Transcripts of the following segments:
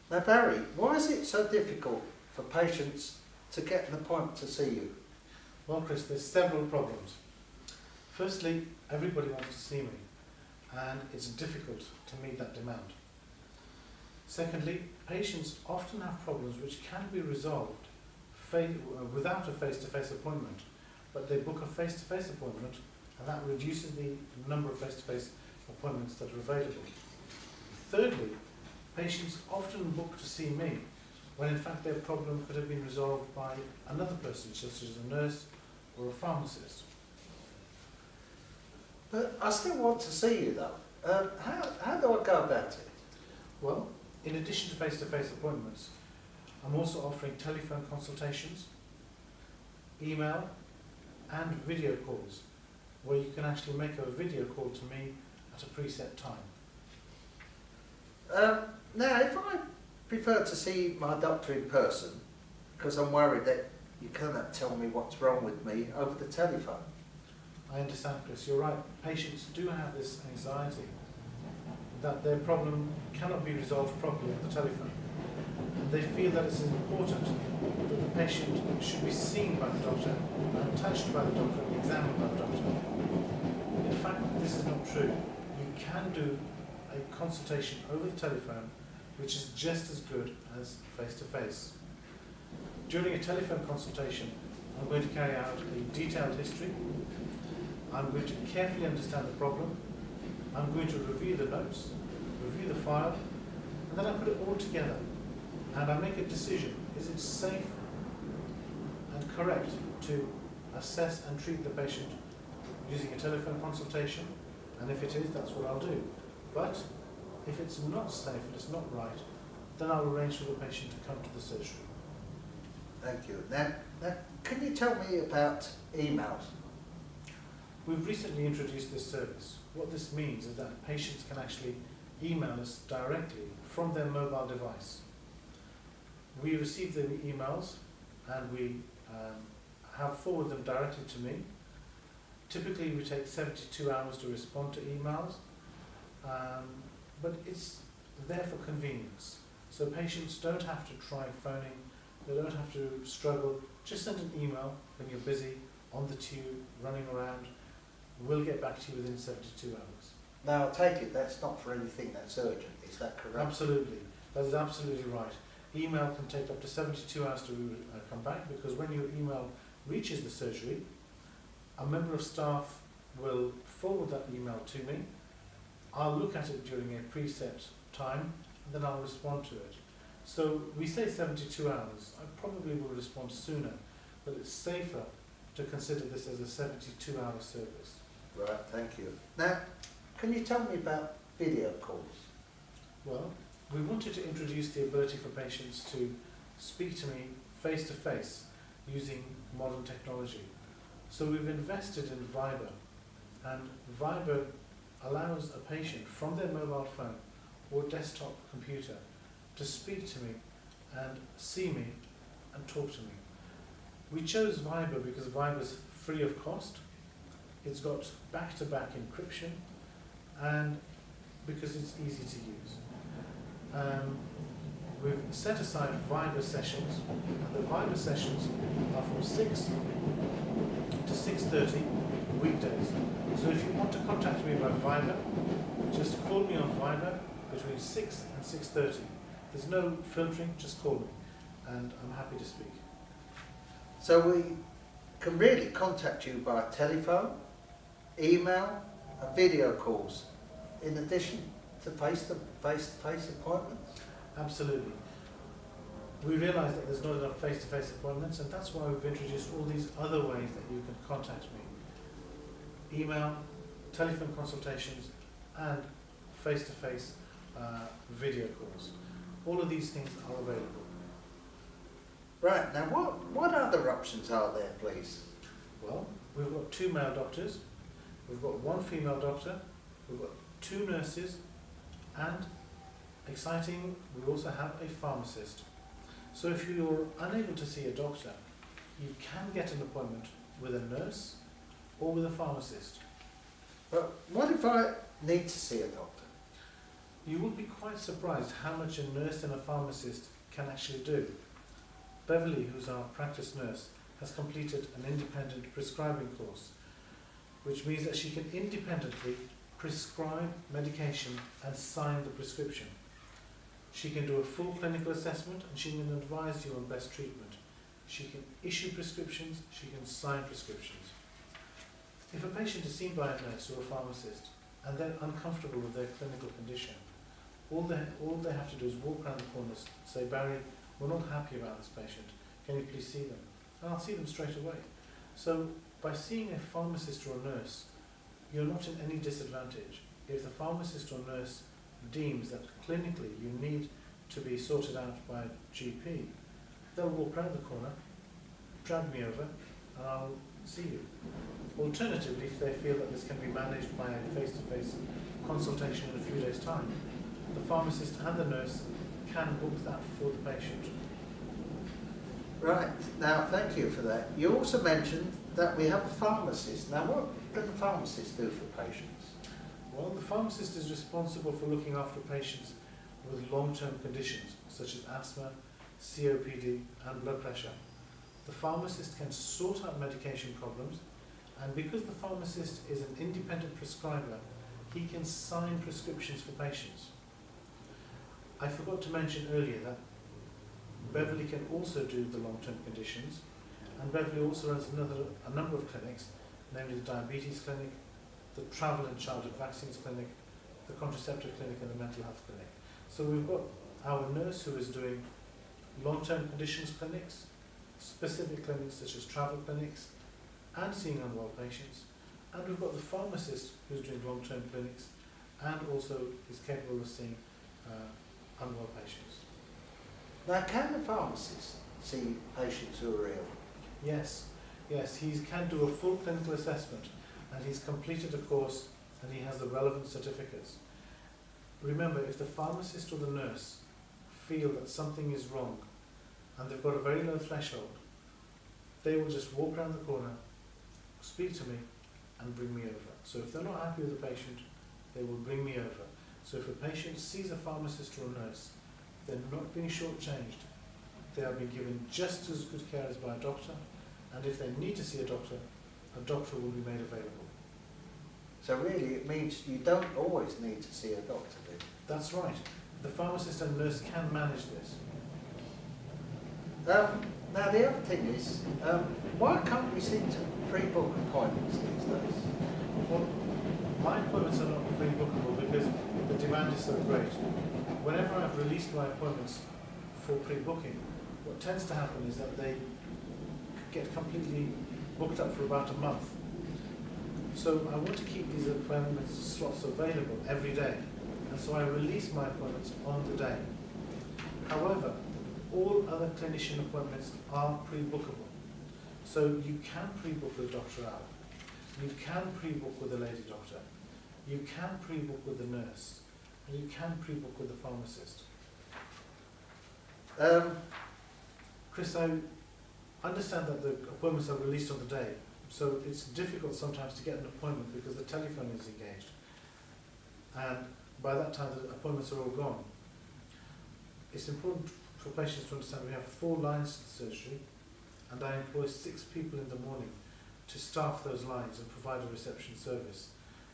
Now Barry, why is it so difficult for patients to get an appointment to see you? Well, Chris, there's several problems. Firstly, everybody wants to see me, and it's difficult to meet that demand. Secondly, patients often have problems which can be resolved without a face-to-face appointment, but they book a face-to-face appointment, and that reduces the number of face-to-face appointments that are available. Thirdly, patients often book to see me when in fact their problem could have been resolved by another person, such as a nurse or a pharmacist. But I still want to see you though. How do I go about it? Well, in addition to face-to-face appointments, I'm also offering telephone consultations, email and video calls, where you can actually make a video call to me at a preset time. Now, if I prefer to see my doctor in person, because I'm worried that you cannot tell me what's wrong with me over the telephone. I understand, Chris, you're right. Patients do have this anxiety that their problem cannot be resolved properly on the telephone. They feel that it's important that the patient should be seen by the doctor, and touched by the doctor, and examined by the doctor. In fact, this is not true. You can do a consultation over the telephone which is just as good as face-to-face. During a telephone consultation, I'm going to carry out a detailed history. I'm going to carefully understand the problem. I'm going to review the notes, review the file, and then I put it all together. And I make a decision. Is it safe and correct to assess and treat the patient using a telephone consultation? And if it is, that's what I'll do. But if it's not safe and it's not right, then I'll arrange for the patient to come to the surgery. Thank you. Now, can you tell me about emails? We've recently introduced this service. What this means is that patients can actually email us directly from their mobile device. We receive the emails and we have forwarded them directly to me. Typically we take 72 hours to respond to emails, but it's there for convenience. So patients don't have to try phoning, they don't have to struggle. Just send an email when you're busy, on the tube, running around. We'll get back to you within 72 hours. Now, I take it that's not for anything that's urgent, is that correct? Absolutely, that is absolutely right. Email can take up to 72 hours to come back, because when your email reaches the surgery, a member of staff will forward that email to me. I'll look at it during a preset time, and then I'll respond to it. So we say 72 hours. I probably will respond sooner, but it's safer to consider this as a 72-hour service. Right, thank you. Now, can you tell me about video calls? Well, we wanted to introduce the ability for patients to speak to me face-to-face using modern technology. So we've invested in Viber, and Viber allows a patient from their mobile phone or desktop computer to speak to me and see me and talk to me. We chose Viber because Viber is free of cost, it's got back-to-back encryption, and because it's easy to use. We've set aside Viber sessions, and the Viber sessions are from 6 to 6:30 weekdays. So if you want to contact me by Viber, just call me on Viber between 6 and 6:30. There's no filtering, just call me, and I'm happy to speak. So we can really contact you by telephone, email and video calls, in addition to face-to-face appointments? Absolutely. We realise that there's not enough face-to-face appointments, and that's why we've introduced all these other ways that you can contact me. Email, telephone consultations, and face-to-face video calls. All of these things are available. Right, now what other options are there, please? Well, we've got 2 male doctors, we've got 1 female doctor, we've got 2 nurses, and exciting, we also have a pharmacist. So if you're unable to see a doctor, you can get an appointment with a nurse or with a pharmacist. But what if I need to see a doctor? You will be quite surprised how much a nurse and a pharmacist can actually do. Beverly, who's our practice nurse, has completed an independent prescribing course, which means that she can independently prescribe medication and sign the prescription. She can do a full clinical assessment and she can advise you on best treatment. She can issue prescriptions, she can sign prescriptions. If a patient is seen by a nurse or a pharmacist and they're uncomfortable with their clinical condition, all they have to do is walk around the corners, say, Barry, we're not happy about this patient, can you please see them? And I'll see them straight away. So by seeing a pharmacist or a nurse, you're not in any disadvantage. If the pharmacist or nurse deems that clinically you need to be sorted out by a GP, they'll walk around the corner, drag me over, and I'll see you. Alternatively, if they feel that this can be managed by a face-to-face consultation in a few days' time, the pharmacist and the nurse can book that for the patient. Right, now thank you for that. You also mentioned that we have a pharmacist. Now what can the pharmacist do for patients? Well, the pharmacist is responsible for looking after patients with long-term conditions such as asthma, COPD and blood pressure. The pharmacist can sort out medication problems, and because the pharmacist is an independent prescriber, he can sign prescriptions for patients. I forgot to mention earlier that Beverly can also do the long-term conditions, and Beverly also runs a number of clinics, namely the diabetes clinic, the travel and childhood vaccines clinic, the contraceptive clinic and the mental health clinic. So we've got our nurse who is doing long-term conditions clinics, specific clinics such as travel clinics, and seeing unwell patients, and we've got the pharmacist who's doing long-term clinics and also is capable of seeing unwell patients. Now can the pharmacist see patients who are ill? Yes, he can do a full clinical assessment, and he's completed a course and he has the relevant certificates. Remember, if the pharmacist or the nurse feel that something is wrong and they've got a very low threshold, they will just walk around the corner, speak to me and bring me over. So if they're not happy with the patient, they will bring me over. So if a patient sees a pharmacist or a nurse, they're not being shortchanged. They are being given just as good care as by a doctor, and if they need to see a doctor will be made available. So really it means you don't always need to see a doctor, do you? That's right. The pharmacist and nurse can manage this. Now the other thing is, why can't we seem to pre-book appointments these days? Well, my appointments are not pre-bookable because the demand is so great. Whenever I've released my appointments for pre-booking, what tends to happen is that they get completely booked up for about a month. So I want to keep these appointment slots available every day, and so I release my appointments on the day. However, all other clinician appointments are pre-bookable. So you can pre-book with Dr. Al, you can pre-book with a lady doctor, you can pre-book with the nurse, and you can pre-book with the pharmacist. Chris, I understand that the appointments are released on the day, so it's difficult sometimes to get an appointment because the telephone is engaged. And by that time the appointments are all gone. It's important for patients to understand we have 4 lines to the surgery, and I employ 6 people in the morning to staff those lines and provide a reception service.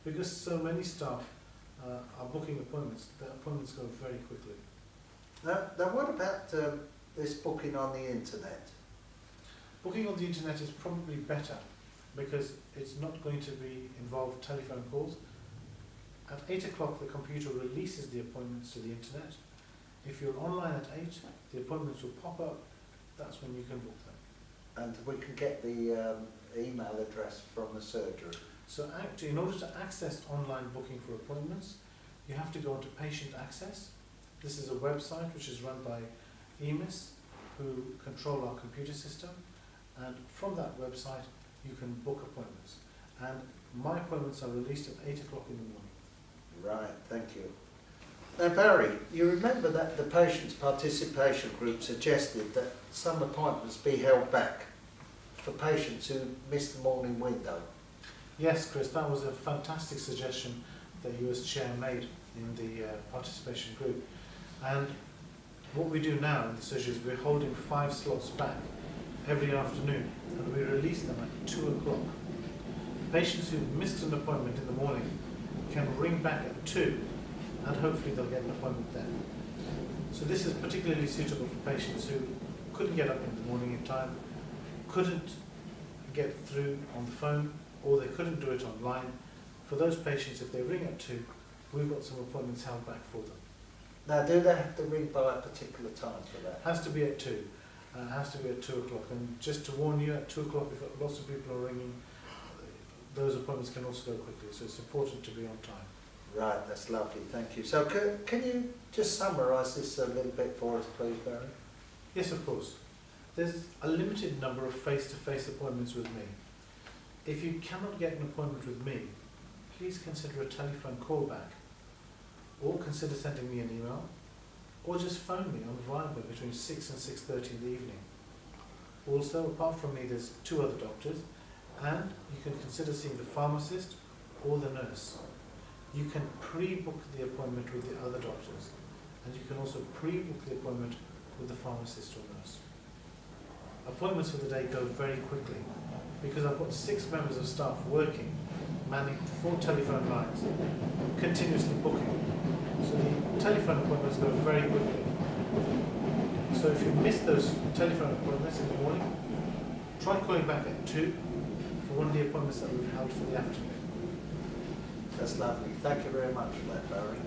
Because so many staff are booking appointments, the appointments go very quickly. Now what about this booking on the internet? Booking on the internet is probably better because it's not going to involve telephone calls. At 8 o'clock the computer releases the appointments to the internet. If you're online at 8, the appointments will pop up, that's when you can book them. And we can get the email address from the surgery. So in order to access online booking for appointments, you have to go onto Patient Access. This is a website which is run by EMIS, who control our computer system, and from that website you can book appointments. And my appointments are released at 8 o'clock in the morning. Right, thank you. Now Barry, you remember that the patient's participation group suggested that some appointments be held back for patients who missed the morning window. Yes, Chris, that was a fantastic suggestion that you as chair made. in the participation group. And what we do now in the surgery is we're holding 5 slots back every afternoon, and we release them at 2 o'clock. Patients who missed an appointment in the morning can ring back at 2, and hopefully they'll get an appointment then. So this is particularly suitable for patients who couldn't get up in the morning in time, couldn't get through on the phone, or they couldn't do it online. For those patients, if they ring at 2, we've got some appointments held back for them. Now, do they have to ring by a particular time for that? Has to be at 2. It has to be at 2 o'clock. And just to warn you, at 2 o'clock, if lots of people are ringing, those appointments can also go quickly. So it's important to be on time. Right, that's lovely, thank you. So can you just summarise this a little bit for us, please, Barry? Yes, of course. There's a limited number of face-to-face appointments with me. If you cannot get an appointment with me, please consider a telephone callback, or consider sending me an email, or just phone me on Viber between 6 and 6:30 in the evening. Also, apart from me, there's 2 other doctors, and you can consider seeing the pharmacist or the nurse. You can pre-book the appointment with the other doctors, and you can also pre-book the appointment with the pharmacist or nurse. Appointments for the day go very quickly because I've got 6 members of staff working, manning 4 telephone lines, continuously booking. So the telephone appointments go very quickly. So if you miss those telephone appointments in the morning, try calling back at 2 for one of the appointments that we've held for the afternoon. That's lovely. Thank you very much for that, Barry.